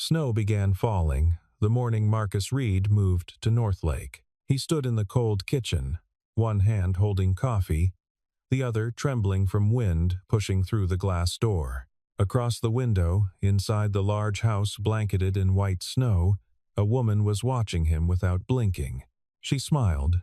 Snow began falling. The morning Marcus Reed moved to Northlake. He stood in the cold kitchen, one hand holding coffee, the other trembling from wind pushing through the glass door. Across the window, inside the large house blanketed in white snow, a woman was watching him without blinking. She smiled,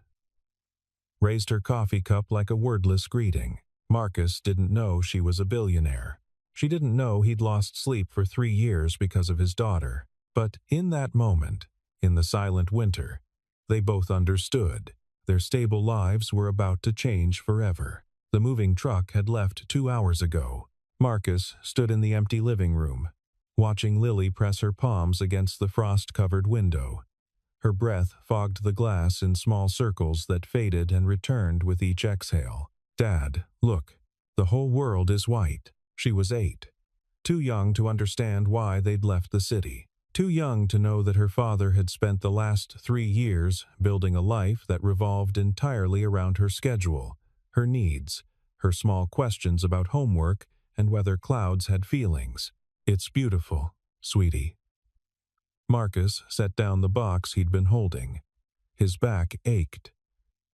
raised her coffee cup like a wordless greeting. Marcus didn't know she was a billionaire. She didn't know he'd lost sleep for 3 years because of his daughter. But in that moment, in the silent winter, they both understood. Their stable lives were about to change forever. The moving truck had left 2 hours ago. Marcus stood in the empty living room, watching Lily press her palms against the frost-covered window. Her breath fogged the glass in small circles that faded and returned with each exhale. "Dad, look. The whole world is white." She was 8. Too young to understand why they'd left the city. Too young to know that her father had spent the last 3 years building a life that revolved entirely around her schedule, her needs, her small questions about homework and whether clouds had feelings. "It's beautiful, sweetie." Marcus set down the box he'd been holding. His back ached.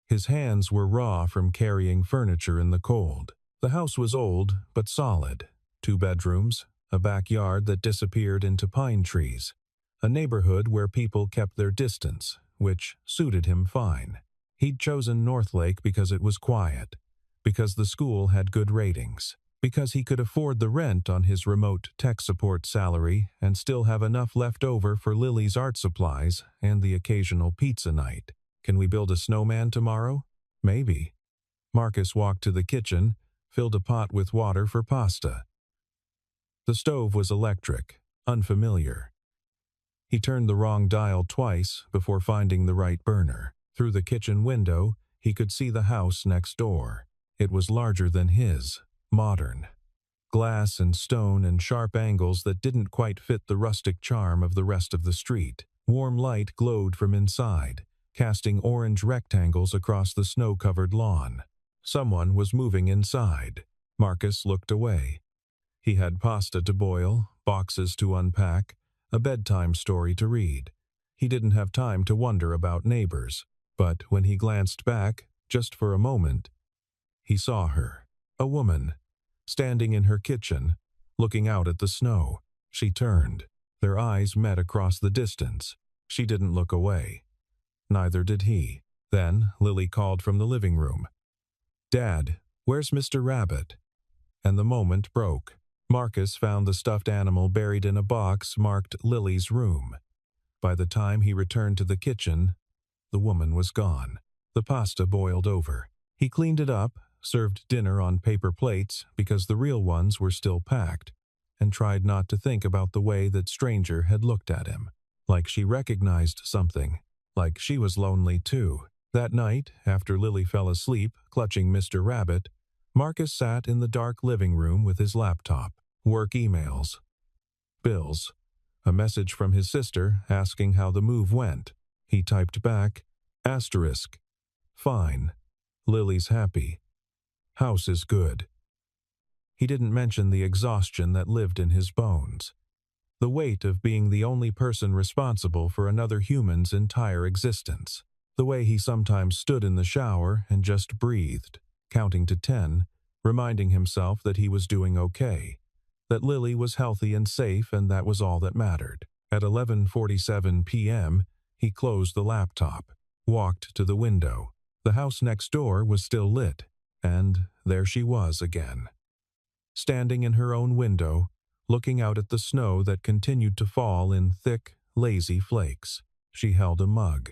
His hands were raw from carrying furniture in the cold. The house was old but solid. 2 bedrooms, a backyard that disappeared into pine trees, a neighborhood where people kept their distance, which suited him fine. He'd chosen Northlake because it was quiet, because the school had good ratings, because he could afford the rent on his remote tech support salary and still have enough left over for Lily's art supplies and the occasional pizza night. "Can we build a snowman tomorrow?" "Maybe." Marcus walked to the kitchen, filled a pot with water for pasta. The stove was electric, unfamiliar. He turned the wrong dial twice before finding the right burner. Through the kitchen window, he could see the house next door. It was larger than his, modern. Glass and stone and sharp angles that didn't quite fit the rustic charm of the rest of the street. Warm light glowed from inside, casting orange rectangles across the snow-covered lawn. Someone was moving inside. Marcus looked away. He had pasta to boil, boxes to unpack, a bedtime story to read. He didn't have time to wonder about neighbors. But when he glanced back, just for a moment, he saw her, a woman, standing in her kitchen, looking out at the snow. She turned. Their eyes met across the distance. She didn't look away. Neither did he. Then Lily called from the living room. "Dad, where's Mr. Rabbit?" And the moment broke. Marcus found the stuffed animal buried in a box marked Lily's room. By the time he returned to the kitchen, the woman was gone. The pasta boiled over. He cleaned it up, served dinner on paper plates because the real ones were still packed, and tried not to think about the way that stranger had looked at him. Like she recognized something. Like she was lonely too. That night, after Lily fell asleep, clutching Mr. Rabbit, Marcus sat in the dark living room with his laptop. Work emails. Bills. A message from his sister asking how the move went. He typed back, *. Fine. Lily's happy. House is good. He didn't mention the exhaustion that lived in his bones. The weight of being the only person responsible for another human's entire existence. The way he sometimes stood in the shower and just breathed, counting to 10, reminding himself that he was doing okay, that Lily was healthy and safe, and that was all that mattered. At 11:47 p.m., he closed the laptop, walked to the window. The house next door was still lit, and there she was again. Standing in her own window, looking out at the snow that continued to fall in thick, lazy flakes. She held a mug.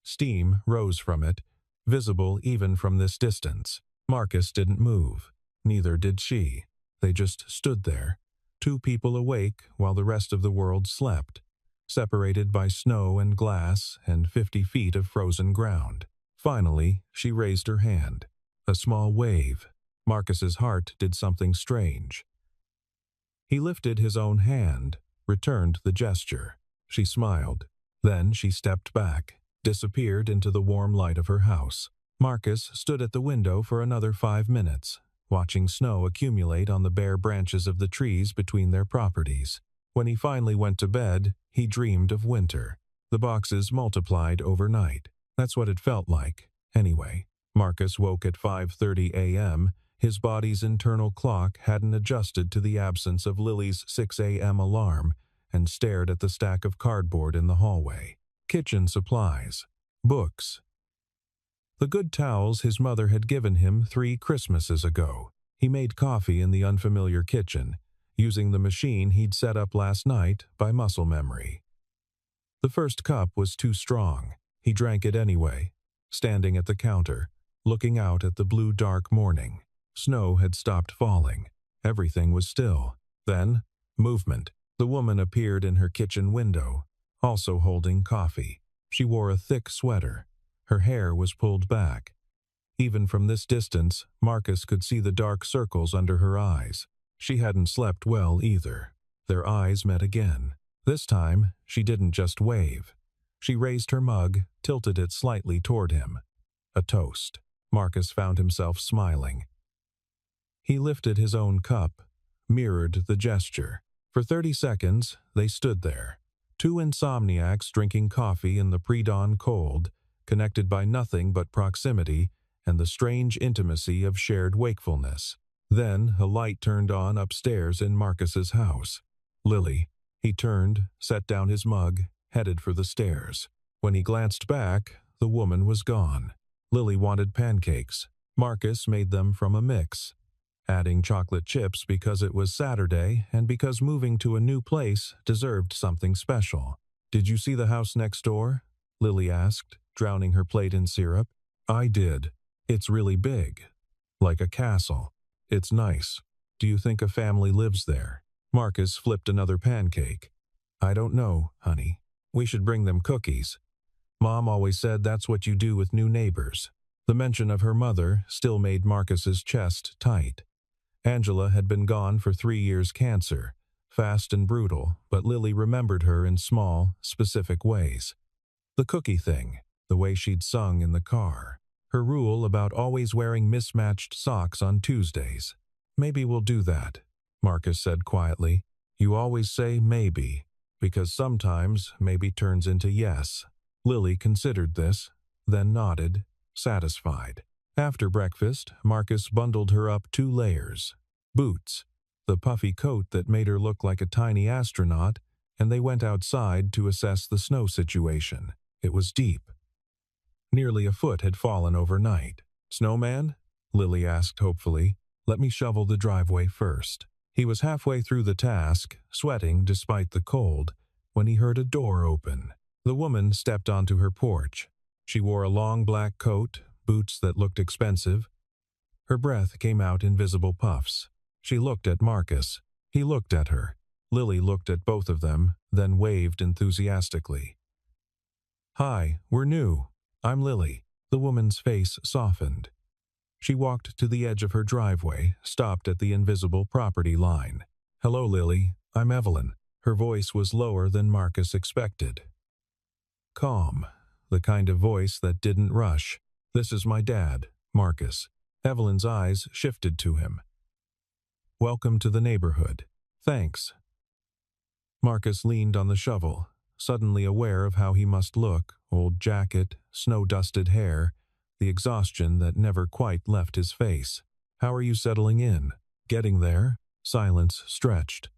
Steam rose from it, visible even from this distance. Marcus didn't move. Neither did she. They just stood there, 2 people awake while the rest of the world slept, separated by snow and glass and 50 feet of frozen ground. Finally, she raised her hand. A small wave. Marcus's heart did something strange. He lifted his own hand, returned the gesture. She smiled. Then she stepped back, disappeared into the warm light of her house. Marcus stood at the window for another 5 minutes, watching snow accumulate on the bare branches of the trees between their properties. When he finally went to bed, he dreamed of winter. The boxes multiplied overnight. That's what it felt like. Anyway, Marcus woke at 5:30 a.m. His body's internal clock hadn't adjusted to the absence of Lily's 6 a.m. alarm and stared at the stack of cardboard in the hallway. Kitchen supplies. Books. The good towels his mother had given him 3 Christmases ago. He made coffee in the unfamiliar kitchen, using the machine he'd set up last night by muscle memory. The first cup was too strong. He drank it anyway, standing at the counter, looking out at the blue dark morning. Snow had stopped falling. Everything was still. Then, movement. The woman appeared in her kitchen window, also holding coffee. She wore a thick sweater. Her hair was pulled back. Even from this distance, Marcus could see the dark circles under her eyes. She hadn't slept well either. Their eyes met again. This time, she didn't just wave. She raised her mug, tilted it slightly toward him. A toast. Marcus found himself smiling. He lifted his own cup, mirrored the gesture. For 30 seconds, they stood there. 2 insomniacs drinking coffee in the pre-dawn cold, connected by nothing but proximity and the strange intimacy of shared wakefulness. Then a light turned on upstairs in Marcus's house. Lily. He turned, set down his mug, headed for the stairs. When he glanced back, the woman was gone. Lily wanted pancakes. Marcus made them from a mix, adding chocolate chips because it was Saturday and because moving to a new place deserved something special. "Did you see the house next door?" Lily asked, drowning her plate in syrup. "I did. It's really big. Like a castle. It's nice. Do you think a family lives there?" Marcus flipped another pancake. "I don't know, honey. We should bring them cookies. Mom always said that's what you do with new neighbors." The mention of her mother still made Marcus's chest tight. Angela had been gone for 3 years cancer, fast and brutal, but Lily remembered her in small, specific ways. The cookie thing, the way she'd sung in the car, her rule about always wearing mismatched socks on Tuesdays. "Maybe we'll do that," Marcus said quietly. "You always say maybe, because sometimes maybe turns into yes." Lily considered this, then nodded, satisfied. After breakfast, Marcus bundled her up 2 layers. Boots, the puffy coat that made her look like a tiny astronaut, and they went outside to assess the snow situation. It was deep. Nearly a foot had fallen overnight. "Snowman?" Lily asked hopefully. "Let me shovel the driveway first." He was halfway through the task, sweating despite the cold, when he heard a door open. The woman stepped onto her porch. She wore a long black coat, boots that looked expensive. Her breath came out in visible puffs. She looked at Marcus. He looked at her. Lily looked at both of them, then waved enthusiastically. "Hi, we're new. I'm Lily." The woman's face softened. She walked to the edge of her driveway, stopped at the invisible property line. "Hello, Lily. I'm Evelyn." Her voice was lower than Marcus expected. Calm, the kind of voice that didn't rush. "This is my dad, Marcus." Evelyn's eyes shifted to him. "Welcome to the neighborhood." "Thanks." Marcus leaned on the shovel, suddenly aware of how he must look, old jacket, snow-dusted hair, the exhaustion that never quite left his face. "How are you settling in?" "Getting there." Silence stretched.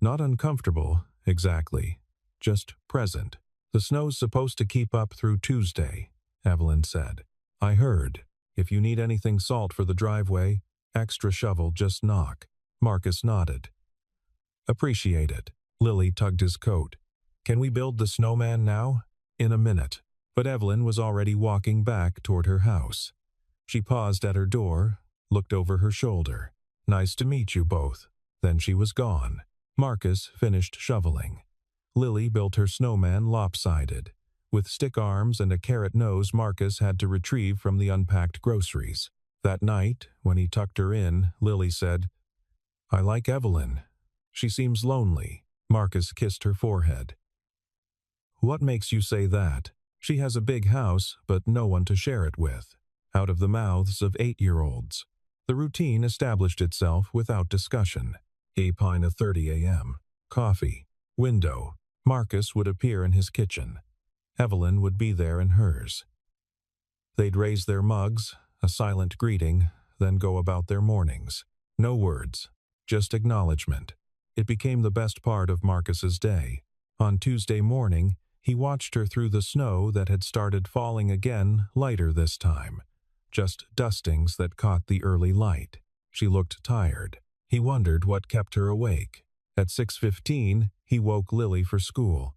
"Not uncomfortable, exactly. Just present." "The snow's supposed to keep up through Tuesday," Evelyn said. "I heard. If you need anything salt for the driveway, extra shovel, just knock." Marcus nodded. "Appreciate it." Lily tugged his coat. "Can we build the snowman now?" "In a minute." But Evelyn was already walking back toward her house. She paused at her door, looked over her shoulder. "Nice to meet you both." Then she was gone. Marcus finished shoveling. Lily built her snowman lopsided. With stick arms and a carrot nose Marcus had to retrieve from the unpacked groceries. That night, when he tucked her in, Lily said, "I like Evelyn. She seems lonely." Marcus kissed her forehead. "What makes you say that? She has a big house, but no one to share it with." Out of the mouths of 8-year-olds. The routine established itself without discussion. 8:30 a.m. coffee, window. Marcus would appear in his kitchen. Evelyn would be there in hers. They'd raise their mugs, a silent greeting, then go about their mornings. No words, just acknowledgement. It became the best part of Marcus's day. On Tuesday morning, he watched her through the snow that had started falling again, lighter this time. Just dustings that caught the early light. She looked tired. He wondered what kept her awake. At 6:15, he woke Lily for school.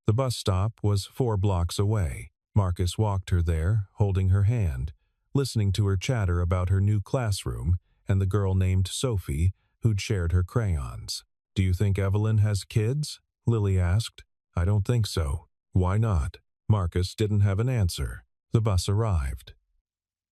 The bus stop was 4 blocks away. Marcus walked her there, holding her hand, listening to her chatter about her new classroom and the girl named Sophie who'd shared her crayons. "Do you think Evelyn has kids?" Lily asked. "I don't think so." "Why not?" Marcus didn't have an answer. The bus arrived.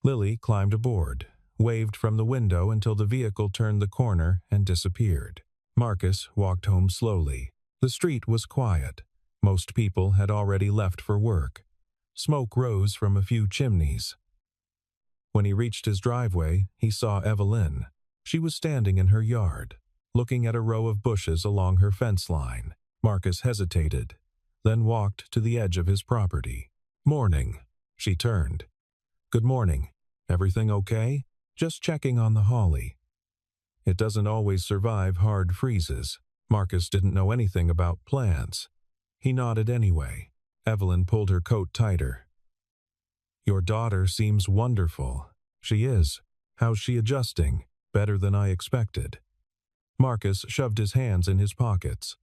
Lily climbed aboard, waved from the window until the vehicle turned the corner and disappeared. Marcus walked home slowly. The street was quiet. Most people had already left for work. Smoke rose from a few chimneys. When he reached his driveway, he saw Evelyn. She was standing in her yard, looking at a row of bushes along her fence line. Marcus hesitated, then walked to the edge of his property. "Morning." She turned. "Good morning. Everything okay?" "Just checking on the holly." It doesn't always survive hard freezes. Marcus didn't know anything about plants. He nodded anyway. Evelyn pulled her coat tighter. "Your daughter seems wonderful." "She is. How's she adjusting?" "Better than I expected." Marcus shoved his hands in his pockets.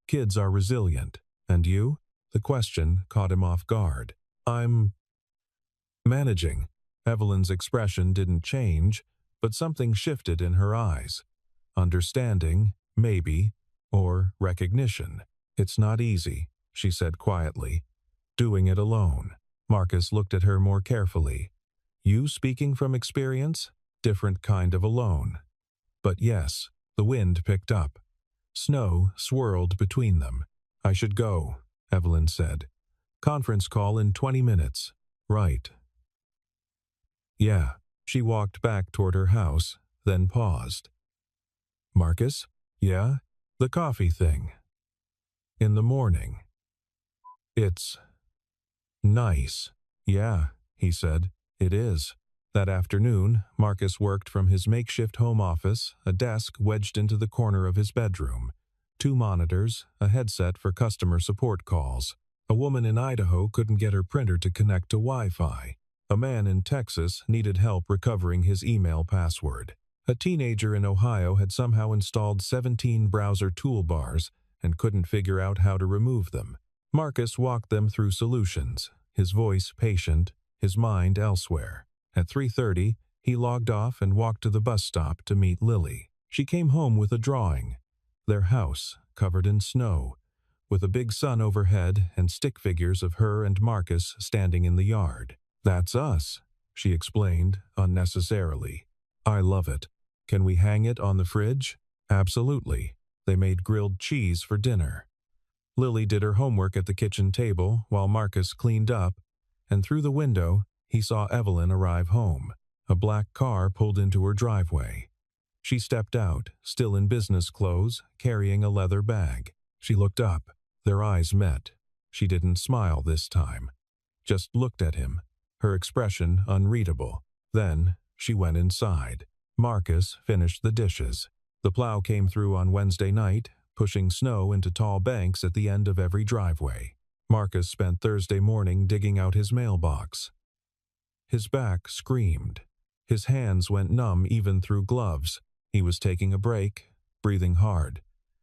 "Kids are resilient. And you?" The question caught him off guard. "I'm managing." Evelyn's expression didn't change, but something shifted in her eyes. Understanding, maybe, or recognition. "It's not easy," she said quietly. "Doing it alone." Marcus looked at her more carefully. "You speaking from experience? Different kind of alone." But yes, the wind picked up. Snow swirled between them. "I should go," Evelyn said. "Conference call in 20 minutes. "Right." "Yeah." She walked back toward her house, then paused. "Marcus?" "Yeah?" "The coffee thing. In the morning. It's nice." "Yeah," he said. "It is." That afternoon, Marcus worked from his makeshift home office, a desk wedged into the corner of his bedroom. 2 monitors, a headset for customer support calls. A woman in Idaho couldn't get her printer to connect to Wi-Fi. A man in Texas needed help recovering his email password. A teenager in Ohio had somehow installed 17 browser toolbars and couldn't figure out how to remove them. Marcus walked them through solutions, his voice patient, his mind elsewhere. At 3:30, he logged off and walked to the bus stop to meet Lily. She came home with a drawing. Their house, covered in snow, with a big sun overhead and stick figures of her and Marcus standing in the yard. "That's us," she explained, unnecessarily. "I love it. Can we hang it on the fridge?" "Absolutely." They made grilled cheese for dinner. Lily did her homework at the kitchen table while Marcus cleaned up, and through the window, he saw Evelyn arrive home. A black car pulled into her driveway. She stepped out, still in business clothes, carrying a leather bag. She looked up. Their eyes met. She didn't smile this time. Just looked at him, her expression unreadable. Then, she went inside. Marcus finished the dishes. The plow came through on Wednesday night, pushing snow into tall banks at the end of every driveway. Marcus spent Thursday morning digging out his mailbox. His back screamed. His hands went numb even through gloves. He was taking a break, breathing hard,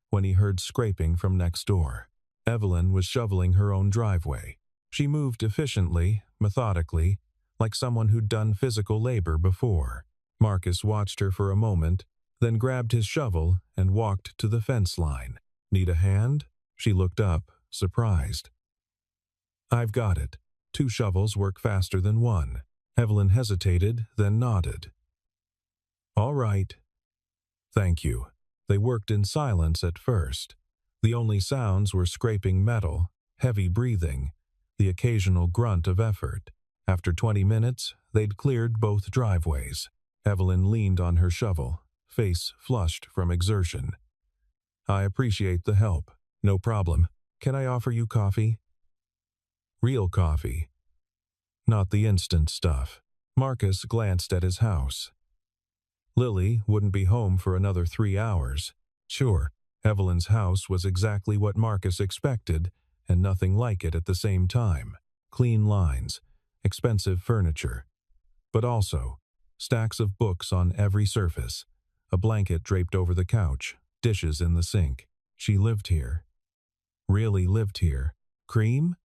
when he heard scraping from next door. Evelyn was shoveling her own driveway. She moved efficiently, methodically, like someone who'd done physical labor before. Marcus watched her for a moment, then grabbed his shovel and walked to the fence line. "Need a hand?" She looked up, surprised. "I've got it. 2 shovels work faster than 1. Evelyn hesitated, then nodded. "All right." "Thank you." They worked in silence at first. The only sounds were scraping metal, heavy breathing, the occasional grunt of effort. After 20 minutes, they'd cleared both driveways. Evelyn leaned on her shovel, face flushed from exertion. I appreciate the help. No problem. Can I offer you coffee? Real coffee, not the instant stuff. Marcus glanced at his house. Lily wouldn't be home for another 3 hours. Sure, Evelyn's house was exactly what Marcus expected, and nothing like it at the same time. Clean lines, expensive furniture, but also stacks of books on every surface, a blanket draped over the couch, dishes in the sink. She lived here. Really lived here. Cream?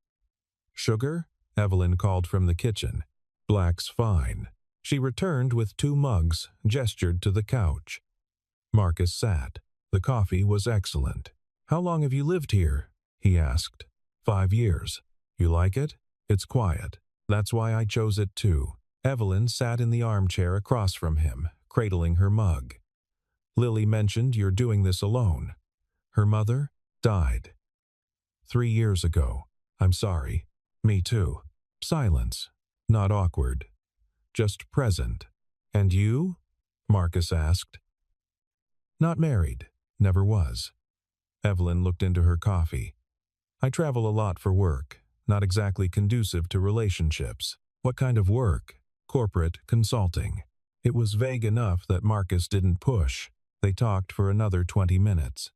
Sugar? Evelyn called from the kitchen. Black's fine. She returned with 2 mugs, gestured to the couch. Marcus sat. The coffee was excellent. How long have you lived here? He asked. 5 years. You like it? It's quiet. That's why I chose it too. Evelyn sat in the armchair across from him, cradling her mug. Lily mentioned you're doing this alone. Her mother died 3 years ago. I'm sorry. Me too. Silence. Not awkward. Just present. And you? Marcus asked. Not married. Never was. Evelyn looked into her coffee. I travel a lot for work. Not exactly conducive to relationships. What kind of work? Corporate consulting. It was vague enough that Marcus didn't push. They talked for another 20 minutes.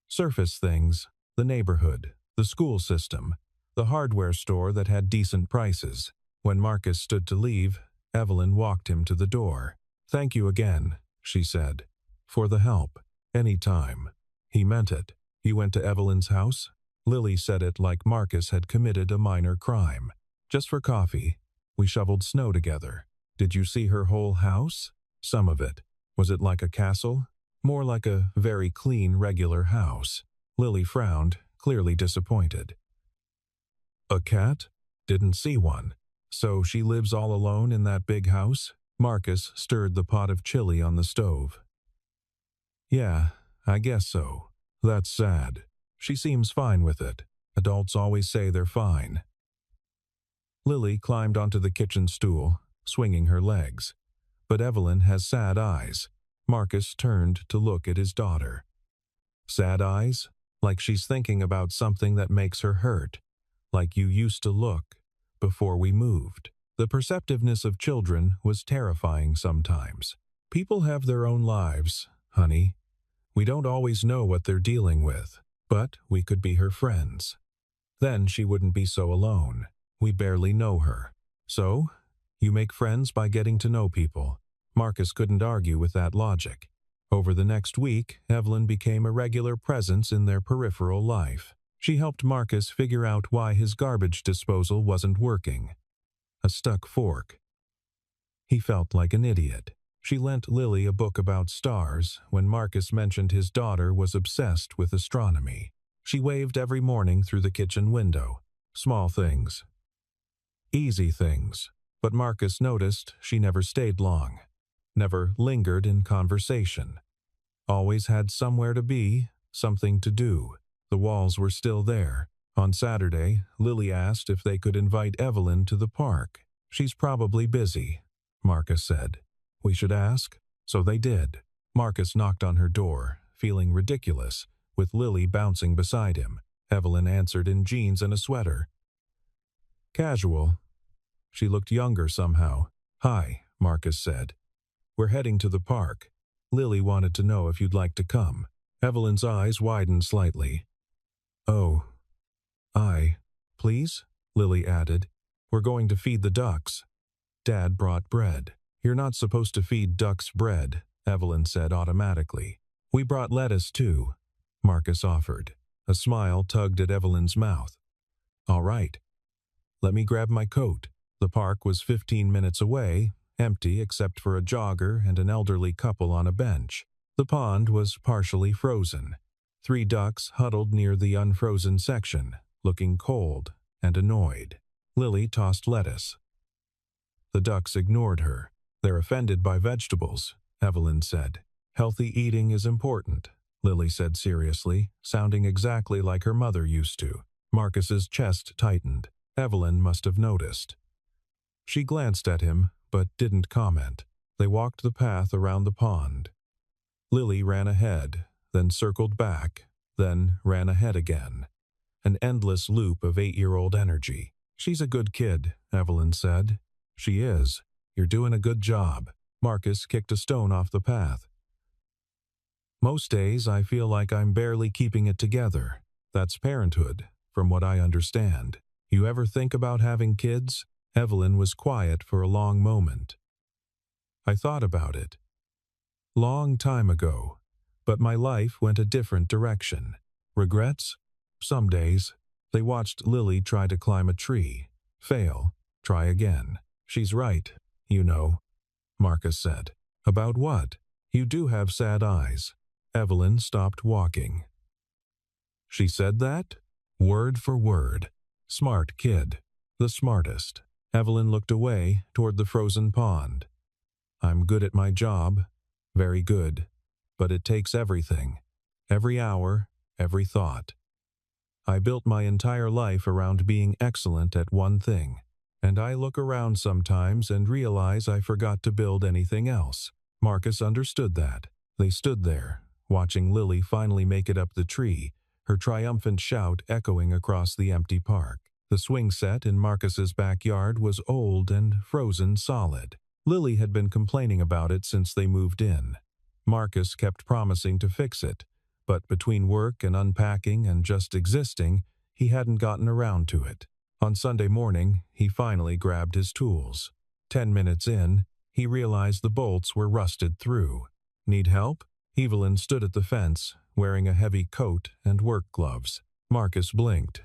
Surface things. The neighborhood. The school system. The hardware store that had decent prices. When Marcus stood to leave, Evelyn walked him to the door. Thank you again, she said. For the help. Any time. He meant it. You went to Evelyn's house? Lily said it like Marcus had committed a minor crime. Just for coffee. We shoveled snow together. Did you see her whole house? Some of it. Was it like a castle? More like a very clean, regular house. Lily frowned, clearly disappointed. A cat? Didn't see one. So she lives all alone in that big house? Marcus stirred the pot of chili on the stove. Yeah, I guess so. That's sad. She seems fine with it. Adults always say they're fine. Lily climbed onto the kitchen stool, swinging her legs. But Evelyn has sad eyes. Marcus turned to look at his daughter. Sad eyes? Like she's thinking about something that makes her hurt. Like you used to look, before we moved. The perceptiveness of children was terrifying sometimes. People have their own lives, honey. We don't always know what they're dealing with, but we could be her friends. Then she wouldn't be so alone. We barely know her. So, you make friends by getting to know people. Marcus couldn't argue with that logic. Over the next week, Evelyn became a regular presence in their peripheral life. She helped Marcus figure out why his garbage disposal wasn't working. A stuck fork. He felt like an idiot. She lent Lily a book about stars when Marcus mentioned his daughter was obsessed with astronomy. She waved every morning through the kitchen window. Small things. Easy things. But Marcus noticed she never stayed long. Never lingered in conversation. Always had somewhere to be, something to do. The walls were still there. On Saturday, Lily asked if they could invite Evelyn to the park. She's probably busy, Marcus said. We should ask. So they did. Marcus knocked on her door, feeling ridiculous, with Lily bouncing beside him. Evelyn answered in jeans and a sweater. Casual. She looked younger somehow. Hi, Marcus said. We're heading to the park. Lily wanted to know if you'd like to come. Evelyn's eyes widened slightly. Oh. Please? Lily added. We're going to feed the ducks. Dad brought bread. You're not supposed to feed ducks bread, Evelyn said automatically. We brought lettuce too, Marcus offered. A smile tugged at Evelyn's mouth. All right. Let me grab my coat. The park was 15 minutes away, empty except for a jogger and an elderly couple on a bench. The pond was partially frozen. 3 ducks huddled near the unfrozen section, looking cold and annoyed. Lily tossed lettuce. The ducks ignored her. They're offended by vegetables, Evelyn said. Healthy eating is important, Lily said seriously, sounding exactly like her mother used to. Marcus's chest tightened. Evelyn must have noticed. She glanced at him, but didn't comment. They walked the path around the pond. Lily ran ahead, then circled back, then ran ahead again. An endless loop of 8-year-old energy. "She's a good kid," Evelyn said. "She is. You're doing a good job." Marcus kicked a stone off the path. "Most days I feel like I'm barely keeping it together. That's parenthood, from what I understand. You ever think about having kids?" Evelyn was quiet for a long moment. "I thought about it. Long time ago. But my life went a different direction. Regrets? Some days." They watched Lily try to climb a tree. Fail. Try again. "She's right, you know," Marcus said. "About what?" "You do have sad eyes." Evelyn stopped walking. "She said that?" "Word for word. Smart kid. The smartest." Evelyn looked away toward the frozen pond. "I'm good at my job. Very good. But it takes everything. Every hour, every thought. I built my entire life around being excellent at one thing. And I look around sometimes and realize I forgot to build anything else." Marcus understood that. They stood there, watching Lily finally make it up the tree, her triumphant shout echoing across the empty park. The swing set in Marcus's backyard was old and frozen solid. Lily had been complaining about it since they moved in. Marcus kept promising to fix it, but between work and unpacking and just existing, he hadn't gotten around to it. On Sunday morning, he finally grabbed his tools. 10 minutes in, he realized the bolts were rusted through. "Need help?" Evelyn stood at the fence, wearing a heavy coat and work gloves. Marcus blinked.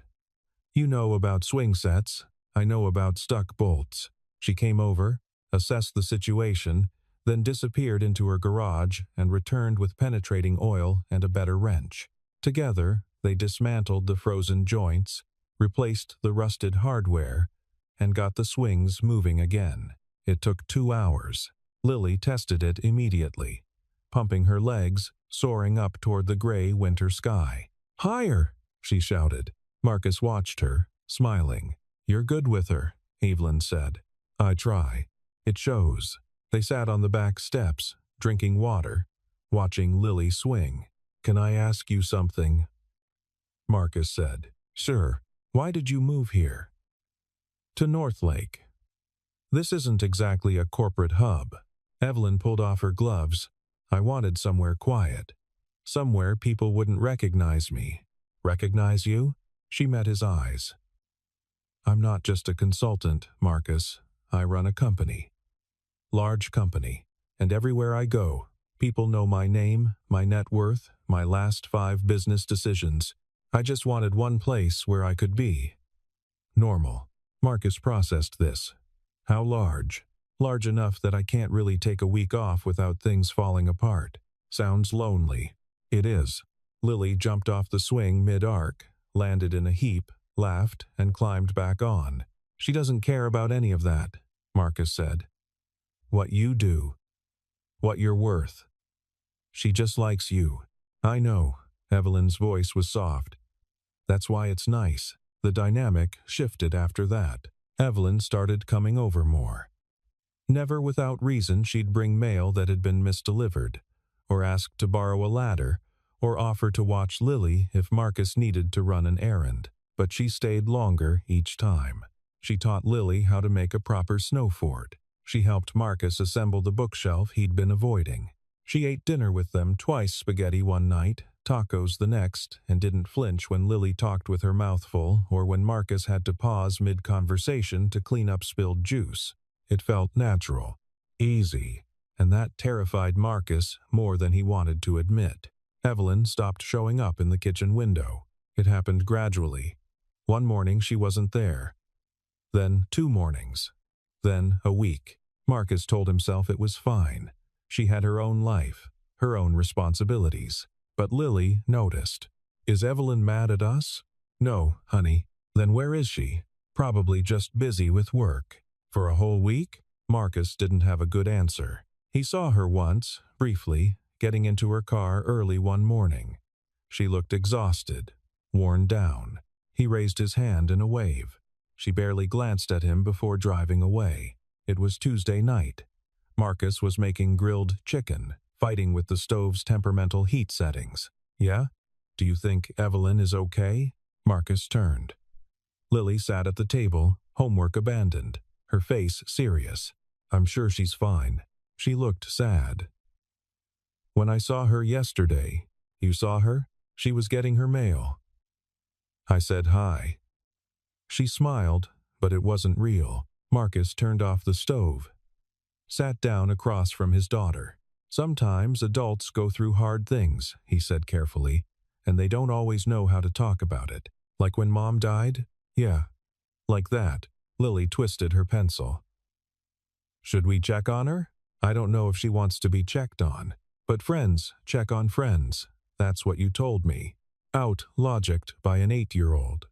"You know about swing sets. I know about stuck bolts." She came over, assessed the situation, then disappeared into her garage and returned with penetrating oil and a better wrench. Together, they dismantled the frozen joints, replaced the rusted hardware, and got the swings moving again. It took 2 hours. Lily tested it immediately, pumping her legs, soaring up toward the gray winter sky. "Higher!" she shouted. Marcus watched her, smiling. "You're good with her," Evelyn said. "I try. It shows." They sat on the back steps, drinking water, watching Lily swing. "Can I ask you something?" Marcus said. "Sure. Why did you move here?" "To Northlake." "This isn't exactly a corporate hub." Evelyn pulled off her gloves. "I wanted somewhere quiet. Somewhere people wouldn't recognize me." "Recognize you?" She met his eyes. "I'm not just a consultant, Marcus. I run a company. Large company. And everywhere I go, people know my name, my net worth, my last 5 business decisions. I just wanted one place where I could be normal." Marcus processed this. "How large?" "Large enough that I can't really take a week off without things falling apart." "Sounds lonely." "It is." Lily jumped off the swing mid-arc, landed in a heap, laughed, and climbed back on. "She doesn't care about any of that," Marcus said. "What you do. What you're worth. She just likes you." "I know." Evelyn's voice was soft. "That's why it's nice." The dynamic shifted after that. Evelyn started coming over more. Never without reason she'd bring mail that had been misdelivered, or ask to borrow a ladder, or offer to watch Lily if Marcus needed to run an errand. But she stayed longer each time. She taught Lily how to make a proper snow fort. She helped Marcus assemble the bookshelf he'd been avoiding. She ate dinner with them twice, spaghetti one night, tacos the next, and didn't flinch when Lily talked with her mouth full or when Marcus had to pause mid-conversation to clean up spilled juice. It felt natural, easy, and that terrified Marcus more than he wanted to admit. Evelyn stopped showing up in the kitchen window. It happened gradually. One morning she wasn't there. Then 2 mornings. Then a week. Marcus told himself it was fine. She had her own life, her own responsibilities. But Lily noticed. "Is Evelyn mad at us?" "No, honey." "Then where is she?" "Probably just busy with work." "For a whole week?" Marcus didn't have a good answer. He saw her once, briefly, getting into her car early one morning. She looked exhausted, worn down. He raised his hand in a wave. She barely glanced at him before driving away. It was Tuesday night. Marcus was making grilled chicken, fighting with the stove's temperamental heat settings. Yeah? Do you think Evelyn is okay? Marcus turned. Lily sat at the table, homework abandoned, her face serious. I'm sure she's fine. She looked sad. When I saw her yesterday, you saw her? She was getting her mail. I said hi. She smiled, but it wasn't real. Marcus turned off the stove, sat down across from his daughter. Sometimes adults go through hard things, he said carefully, and they don't always know how to talk about it. Like when Mom died? Yeah, like that. Lily twisted her pencil. Should we check on her? I don't know if she wants to be checked on. But friends check on friends. That's what you told me. Out-logicked by an 8-year-old.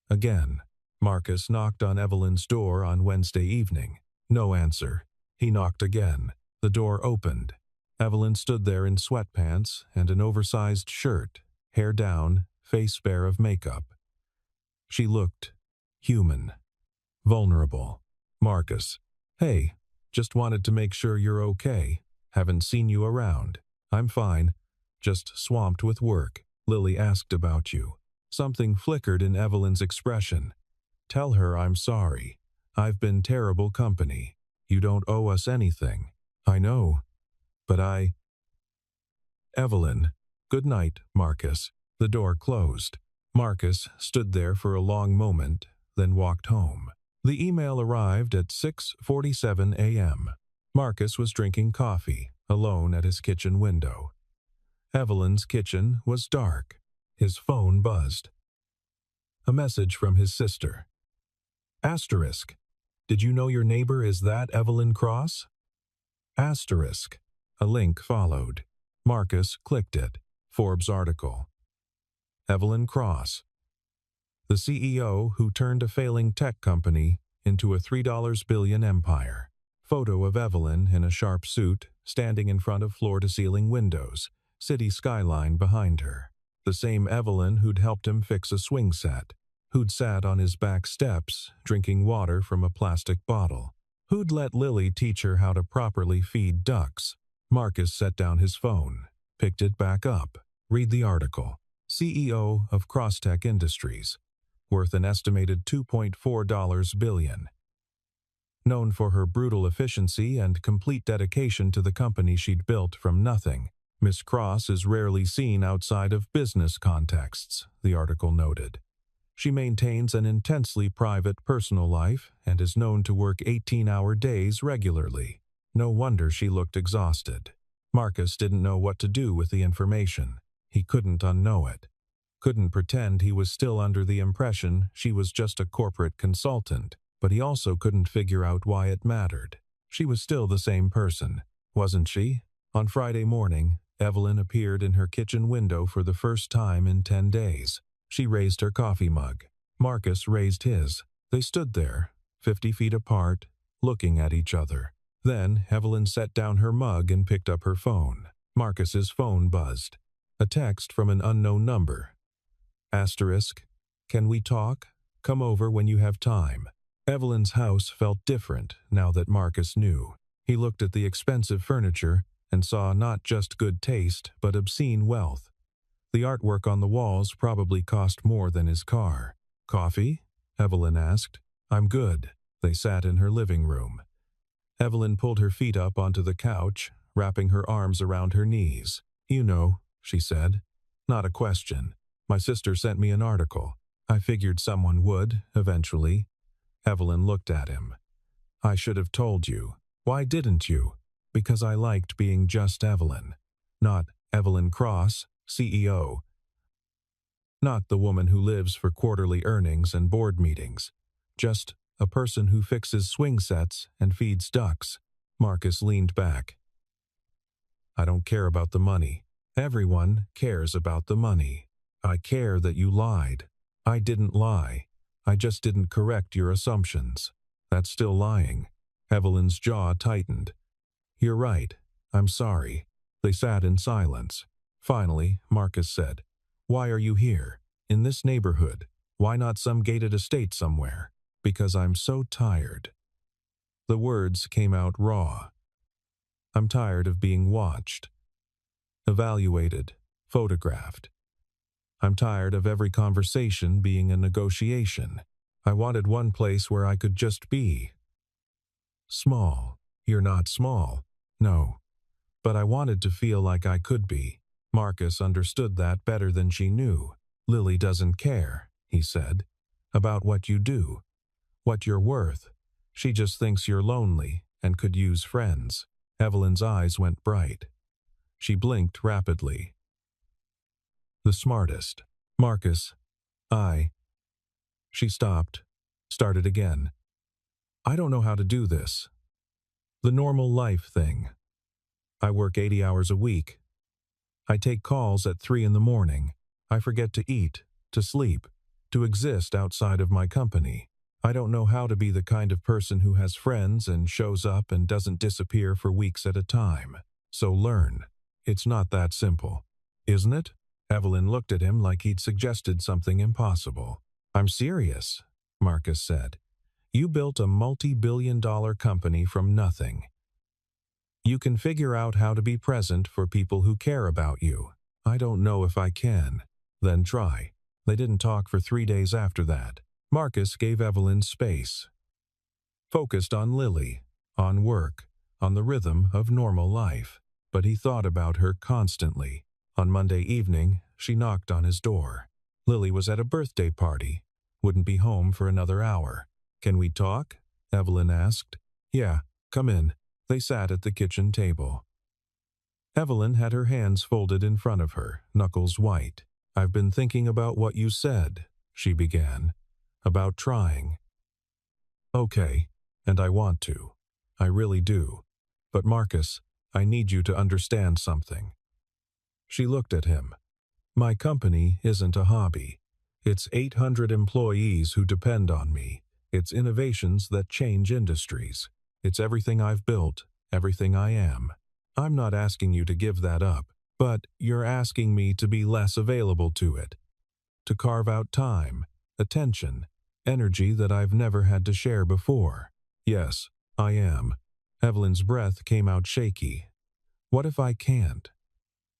Again, Marcus knocked on Evelyn's door on Wednesday evening. No answer. He knocked again. The door opened. Evelyn stood there in sweatpants and an oversized shirt, hair down, face bare of makeup. She looked human, vulnerable. Marcus. Hey, just wanted to make sure you're okay. Haven't seen you around. I'm fine. Just swamped with work. Lily asked about you. Something flickered in Evelyn's expression. Tell her I'm sorry. I've been terrible company. You don't owe us anything. I know. But Evelyn. Good night, Marcus. The door closed. Marcus stood there for a long moment, then walked home. The email arrived at 6:47 a.m. Marcus was drinking coffee, alone at his kitchen window. Evelyn's kitchen was dark. His phone buzzed. A message from his sister. Asterisk. Did you know your neighbor is that Evelyn Cross? Asterisk. A link followed. Marcus clicked it. Forbes article. Evelyn Cross, the CEO who turned a failing tech company into a $3 billion empire. Photo of Evelyn in a sharp suit, standing in front of floor-to-ceiling windows, city skyline behind her. The same Evelyn who'd helped him fix a swing set, who'd sat on his back steps, drinking water from a plastic bottle, who'd let Lily teach her how to properly feed ducks. Marcus set down his phone, picked it back up. Read the article. CEO of Crosstech Industries, worth an estimated $2.4 billion. Known for her brutal efficiency and complete dedication to the company she'd built from nothing, Miss Cross is rarely seen outside of business contexts, the article noted. She maintains an intensely private personal life and is known to work 18-hour days regularly. No wonder she looked exhausted. Marcus didn't know what to do with the information. He couldn't unknow it. Couldn't pretend he was still under the impression she was just a corporate consultant, but he also couldn't figure out why it mattered. She was still the same person, wasn't she? On Friday morning, Evelyn appeared in her kitchen window for the first time in 10 days. She raised her coffee mug. Marcus raised his. They stood there, 50 feet apart, looking at each other. Then Evelyn set down her mug and picked up her phone. Marcus's phone buzzed. A text from an unknown number. Asterisk. Can we talk? Come over when you have time. Evelyn's house felt different now that Marcus knew. He looked at the expensive furniture and saw not just good taste but obscene wealth. The artwork on the walls probably cost more than his car. Coffee? Evelyn asked. I'm good. They sat in her living room. Evelyn pulled her feet up onto the couch, wrapping her arms around her knees. You know, she said. Not a question. My sister sent me an article. I figured someone would, eventually. Evelyn looked at him. I should have told you. Why didn't you? Because I liked being just Evelyn. Not Evelyn Cross, CEO. Not the woman who lives for quarterly earnings and board meetings. Just a person who fixes swing sets and feeds ducks. Marcus leaned back. I don't care about the money. Everyone cares about the money. I care that you lied. I didn't lie. I just didn't correct your assumptions. That's still lying. Evelyn's jaw tightened. You're right. I'm sorry. They sat in silence. Finally, Marcus said, Why are you here? In this neighborhood? Why not some gated estate somewhere? Because I'm so tired. The words came out raw. I'm tired of being watched, evaluated, photographed. I'm tired of every conversation being a negotiation. I wanted one place where I could just be. Small. You're not small. No. But I wanted to feel like I could be. Marcus understood that better than she knew. Lily doesn't care, he said, about what you do, what you're worth. She just thinks you're lonely and could use friends. Evelyn's eyes went bright. She blinked rapidly. The smartest. Marcus. She stopped, started again. I don't know how to do this. The normal life thing. I work 80 hours a week. I take calls at 3 in the morning. I forget to eat, to sleep, to exist outside of my company. I don't know how to be the kind of person who has friends and shows up and doesn't disappear for weeks at a time. So learn. It's not that simple. Isn't it? Evelyn looked at him like he'd suggested something impossible. I'm serious, Marcus said. You built a multi-billion-dollar company from nothing. You can figure out how to be present for people who care about you. I don't know if I can. Then try. They didn't talk for 3 days after that. Marcus gave Evelyn space. Focused on Lily, on work, on the rhythm of normal life. But he thought about her constantly. On Monday evening, she knocked on his door. Lily was at a birthday party. Wouldn't be home for another hour. Can we talk? Evelyn asked. Yeah, come in. They sat at the kitchen table. Evelyn had her hands folded in front of her, knuckles white. I've been thinking about what you said, she began. About trying. Okay, and I want to. I really do. But Marcus, I need you to understand something. She looked at him. My company isn't a hobby. It's 800 employees who depend on me. It's innovations that change industries. It's everything I've built, everything I am. I'm not asking you to give that up, but you're asking me to be less available to it. To carve out time, attention, energy that I've never had to share before. Yes, I am. Evelyn's breath came out shaky. What if I can't?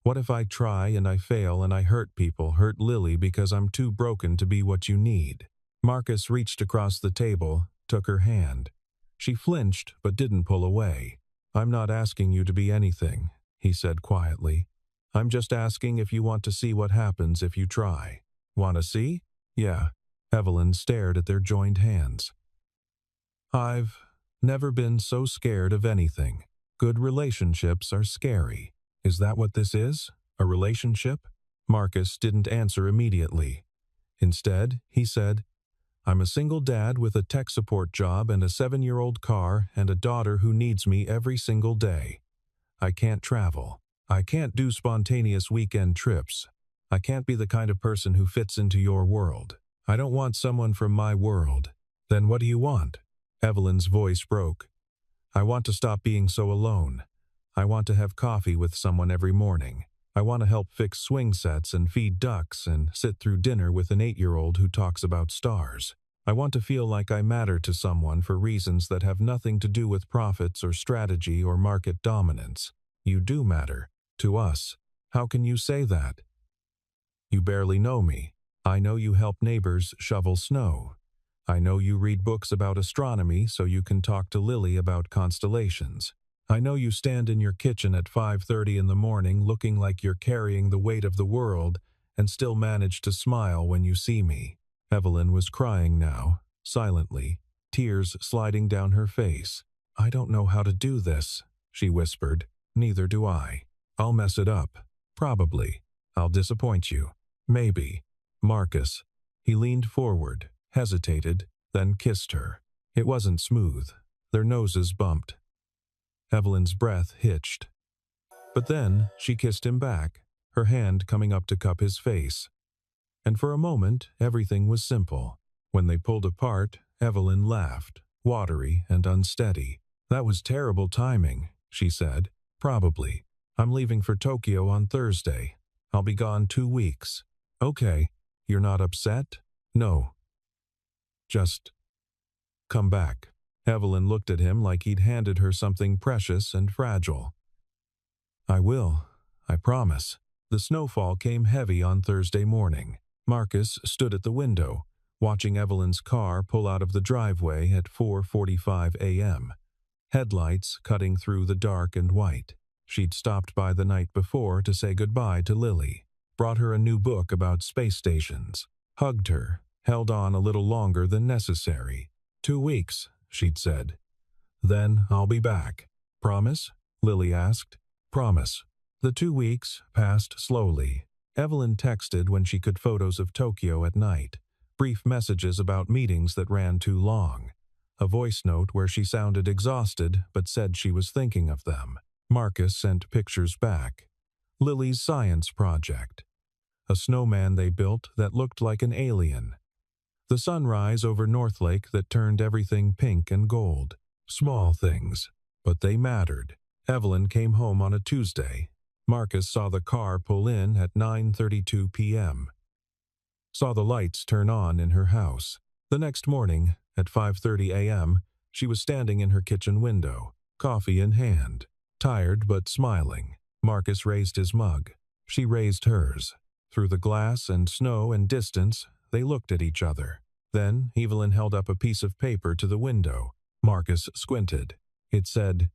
What if I try and I fail and I hurt people, hurt Lily because I'm too broken to be what you need? Marcus reached across the table, took her hand. She flinched but didn't pull away. I'm not asking you to be anything, he said quietly. I'm just asking if you want to see what happens if you try. Want to see? Yeah. Evelyn stared at their joined hands. I've never been so scared of anything. Good relationships are scary. Is that what this is? A relationship? Marcus didn't answer immediately. Instead, he said, I'm a single dad with a tech support job and a 7-year-old car and a daughter who needs me every single day. I can't travel. I can't do spontaneous weekend trips. I can't be the kind of person who fits into your world. I don't want someone from my world. Then what do you want? Evelyn's voice broke. I want to stop being so alone. I want to have coffee with someone every morning. I want to help fix swing sets and feed ducks and sit through dinner with an 8-year-old who talks about stars. I want to feel like I matter to someone for reasons that have nothing to do with profits or strategy or market dominance. You do matter. To us. How can you say that? You barely know me. I know you help neighbors shovel snow. I know you read books about astronomy so you can talk to Lily about constellations. I know you stand in your kitchen at 5:30 in the morning looking like you're carrying the weight of the world and still manage to smile when you see me. Evelyn was crying now, silently, tears sliding down her face. I don't know how to do this, she whispered. Neither do I. I'll mess it up. Probably. I'll disappoint you. Maybe. Marcus. He leaned forward, hesitated, then kissed her. It wasn't smooth. Their noses bumped. Evelyn's breath hitched. But then she kissed him back, her hand coming up to cup his face. And for a moment, everything was simple. When they pulled apart, Evelyn laughed, watery and unsteady. That was terrible timing, she said. Probably. I'm leaving for Tokyo on Thursday. I'll be gone 2 weeks. Okay. You're not upset? No. Just come back. Evelyn looked at him like he'd handed her something precious and fragile. I will. I promise. The snowfall came heavy on Thursday morning. Marcus stood at the window, watching Evelyn's car pull out of the driveway at 4:45 a.m., headlights cutting through the dark and white. She'd stopped by the night before to say goodbye to Lily, brought her a new book about space stations, hugged her, held on a little longer than necessary. 2 weeks, she'd said. Then I'll be back. Promise? Lily asked. Promise. The 2 weeks passed slowly. Evelyn texted when she could photos of Tokyo at night, brief messages about meetings that ran too long, a voice note where she sounded exhausted but said she was thinking of them. Marcus sent pictures back. Lily's science project. A snowman they built that looked like an alien. The sunrise over Northlake that turned everything pink and gold. Small things, but they mattered. Evelyn came home on a Tuesday. Marcus saw the car pull in at 9:32 p.m. Saw the lights turn on in her house. The next morning, at 5:30 a.m., she was standing in her kitchen window, coffee in hand. Tired but smiling, Marcus raised his mug. She raised hers. Through the glass and snow and distance, they looked at each other. Then Evelyn held up a piece of paper to the window. Marcus squinted. It said,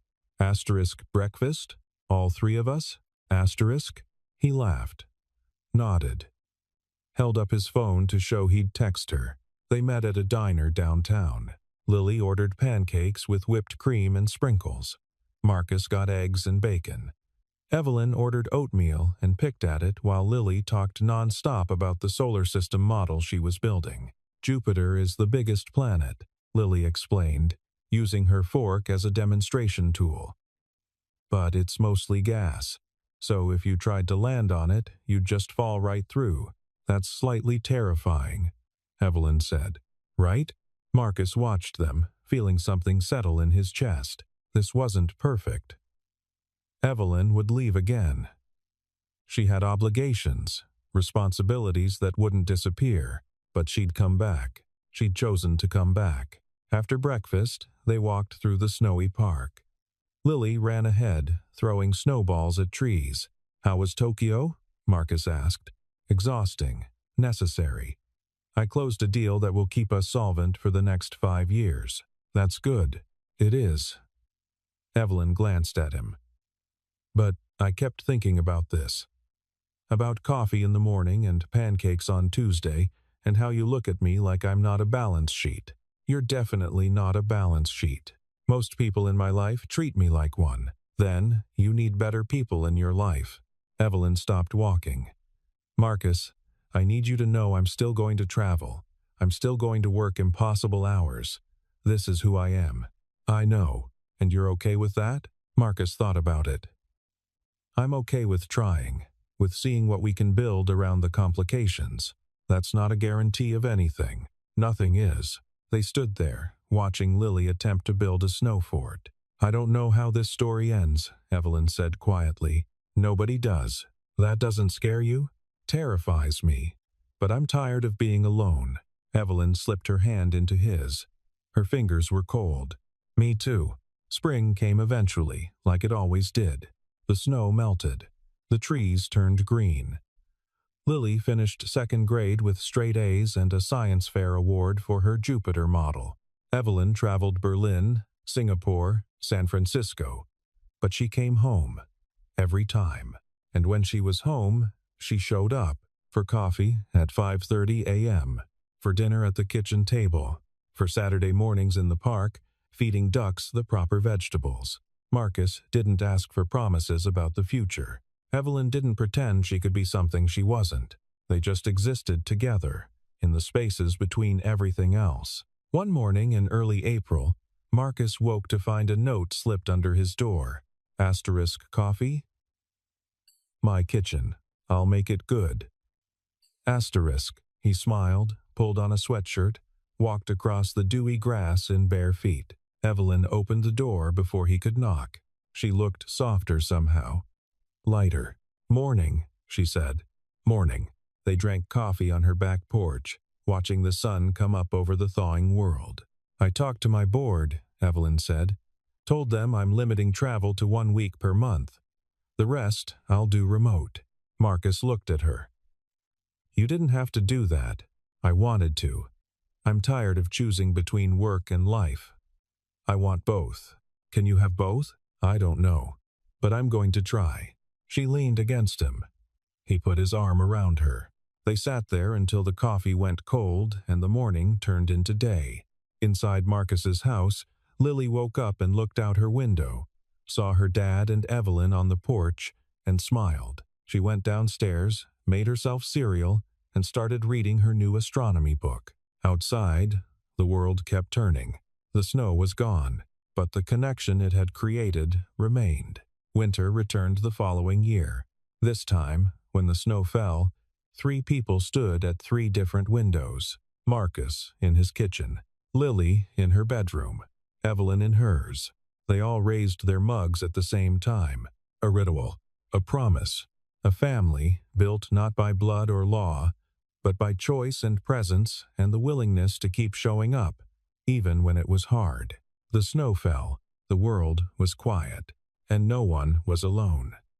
"*breakfast? All three of us? *" He laughed. Nodded. Held up his phone to show he'd text her. They met at a diner downtown. Lily ordered pancakes with whipped cream and sprinkles. Marcus got eggs and bacon. Evelyn ordered oatmeal and picked at it while Lily talked nonstop about the solar system model she was building. Jupiter is the biggest planet, Lily explained, using her fork as a demonstration tool. But it's mostly gas, so if you tried to land on it, you'd just fall right through. That's slightly terrifying, Evelyn said. Right? Marcus watched them, feeling something settle in his chest. This wasn't perfect. Evelyn would leave again. She had obligations, responsibilities that wouldn't disappear, but she'd come back. She'd chosen to come back. After breakfast, they walked through the snowy park. Lily ran ahead, throwing snowballs at trees. How was Tokyo? Marcus asked. Exhausting. Necessary. I closed a deal that will keep us solvent for the next 5 years. That's good. It is. Evelyn glanced at him. But I kept thinking about this. About coffee in the morning and pancakes on Tuesday, and how you look at me like I'm not a balance sheet. You're definitely not a balance sheet. Most people in my life treat me like one. Then, you need better people in your life. Evelyn stopped walking. Marcus, I need you to know I'm still going to travel. I'm still going to work impossible hours. This is who I am. I know. And you're okay with that? Marcus thought about it. I'm okay with trying, with seeing what we can build around the complications. That's not a guarantee of anything. Nothing is. They stood there, watching Lily attempt to build a snow fort. I don't know how this story ends, Evelyn said quietly. Nobody does. That doesn't scare you? Terrifies me. But I'm tired of being alone. Evelyn slipped her hand into his. Her fingers were cold. Me too. Spring came eventually, like it always did. The snow melted. The trees turned green. Lily finished second grade with straight A's and a science fair award for her Jupiter model. Evelyn traveled Berlin, Singapore, San Francisco. But she came home. Every time. And when she was home, she showed up. For coffee at 5:30 a.m. For dinner at the kitchen table. For Saturday mornings in the park, feeding ducks the proper vegetables. Marcus didn't ask for promises about the future. Evelyn didn't pretend she could be something she wasn't. They just existed together, in the spaces between everything else. One morning in early April, Marcus woke to find a note slipped under his door. Coffee? My kitchen. I'll make it good. He smiled, pulled on a sweatshirt, walked across the dewy grass in bare feet. Evelyn opened the door before he could knock. She looked softer somehow. Lighter. Morning, she said. Morning. They drank coffee on her back porch, watching the sun come up over the thawing world. I talked to my board, Evelyn said. Told them I'm limiting travel to 1 week per month. The rest I'll do remote. Marcus looked at her. You didn't have to do that. I wanted to. I'm tired of choosing between work and life. I want both. Can you have both? I don't know. But I'm going to try. She leaned against him. He put his arm around her. They sat there until the coffee went cold and the morning turned into day. Inside Marcus's house, Lily woke up and looked out her window, saw her dad and Evelyn on the porch, and smiled. She went downstairs, made herself cereal, and started reading her new astronomy book. Outside, the world kept turning. The snow was gone, but the connection it had created remained. Winter returned the following year. This time, when the snow fell, 3 people stood at 3 different windows. Marcus in his kitchen, Lily in her bedroom, Evelyn in hers. They all raised their mugs at the same time. A ritual, a promise, a family built not by blood or law, but by choice and presence and the willingness to keep showing up, even when it was hard. The snow fell, the world was quiet, and no one was alone.